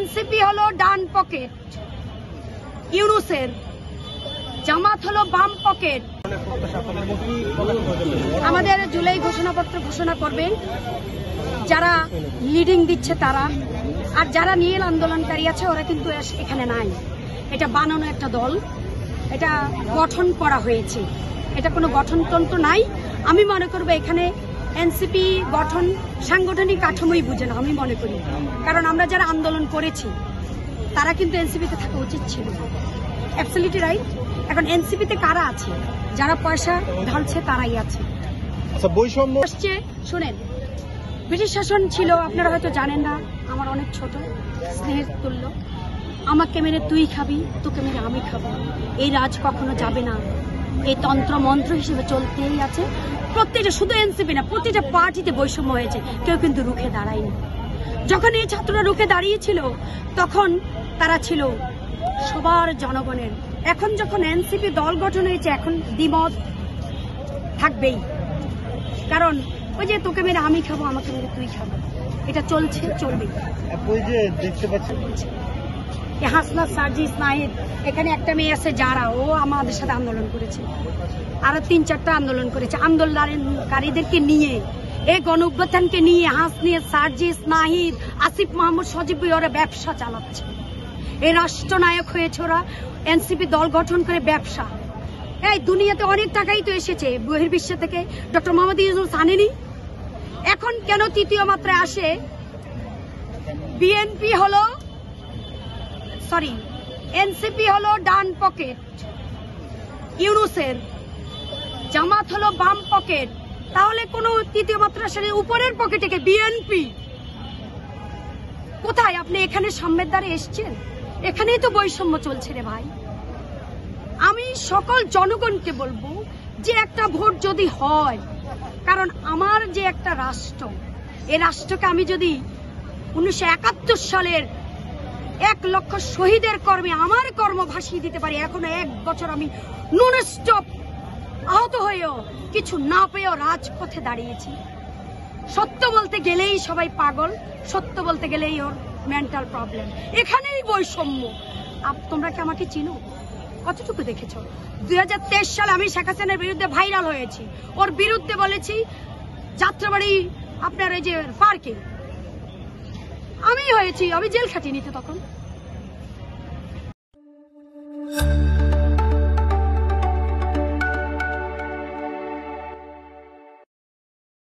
NCP হলো ডান pocket ইউনূসের, জামাত হলো বাম পকেট। আমাদের জুলাই ঘোষণাপত্র ঘোষণা করবেন যারা লিডিং দিচ্ছে তারা, আর যারা নীল আন্দোলনকারী আছে ওরা কিন্তু এখানে নাই। এটা বানানো একটা দল, এটা গঠন করা হয়েছে, এটা কোনো গঠনতন্ত্র নাই। আমি মনে করবো এখানে এনসিপি গঠন সাংগঠনিক কাঠামোই বুঝে না, আমি মনে করি। কারণ আমরা যারা আন্দোলন করেছি তারা কিন্তু এনসিপিতে থাকা উচিত ছিল, অ্যাবসলিউটলি রাইট। এখন এনসিপিতে কারা আছে? যারা পয়সা ঢালছে তারাই আছে। বৈষম্য আসছে, শোনেন, ব্রিটিশ শাসন ছিল, আপনারা হয়তো জানেন না, আমার অনেক ছোট, স্নেহের তুল্য। আমাকে মেরে তুই খাবি, তোকে মেরে আমি খাবো, এই রাজ কখনো যাবে না। এই তন্ত্র মন্ত্র হিসেবে চলতেই আছে। প্রত্যেকটা, শুধু এনসিপি না, প্রতিটা পার্টিতে বৈষম্য হয়েছে, কেউ কিন্তু রুখে দাঁড়ায়নি। যখন এই ছাত্ররা রুখে দাঁড়িয়েছিল তখন তারা ছিল সবার জনগণের। এখন যখন এনসিপি দল গঠন হয়েছে, এখন দ্বিমত থাকবেই। কারণ ওই যে তোকে মেরে আমি খাবো, আমাকে মেরে তুই খাবো, এটা চলছে, চলবে। ওই যে দেখতে পাচ্ছেন হাসনাত সার্জিস নাহিদ, এখানে একটা মেয়ে আছে যারা, ও আমাদের সাথে আন্দোলন করেছে, আরো ৩-৪টা আন্দোলন করেছে। আন্দোলনকারীদেরকে নিয়ে, এই গণ অভ্যুত্থানকে নিয়ে হাসনাত সার্জিস নাহিদ, আসিফ মাহমুদ, সজীব ওরা ব্যবসা চালাচ্ছে। এই রাষ্ট্রনায়ক হয়েছে ওরা, এনসিপি দল গঠন করে ব্যবসা। এই দুনিয়াতে অনেক টাকাই তো এসেছে বহির্বিশ্ব থেকে, ডক্টর মোহাম্মদ ইউনূস আনেনি। এখন কেন তৃতীয় মাত্রায় আসে? বিএনপি হলো, সরি, এনসিপি হলো ডান পকেট ইউনূসের, জামাত হলো বাম পকেট। তাহলে কোন তৃতীয় মাত্রা আসলে উপরের পকেটে কে? বিএনপি। কোথায়? আপনি এখানে সাম্যের দ্বারে এসছেন, এখানেই তো বৈষম্য চলছে রে ভাই। আমি সকল জনগণকে বলবো যে একটা ভোট যদি হয়, কারণ আমার যে একটা রাষ্ট্র, এই রাষ্ট্রকে আমি যদি 1971 সালের 1 লক্ষ শহীদের কর্মে আমার কর্ম ভাসিয়ে দিতে পারি, এখনো 1 বছর আমি নন স্টপ আহত হয়েও, কিছু না পেয়েও রাজপথে দাঁড়িয়েছি। সত্য বলতে গেলেই সবাই পাগল, সত্য বলতে গেলেই ওর মেন্টাল প্রবলেম। এখানেই বৈষম্য। তোমরা কি আমাকে চিনো? কতটুকু দেখেছো? 2023 সালে আমি শেখ হাসিনার বিরুদ্ধে ভাইরাল হয়েছি, ওর বিরুদ্ধে বলেছি যাত্রাবাড়ি আপনার এই যে পার্কে আমি হয়েছি, আমি জেল খাটিনি তো তখন।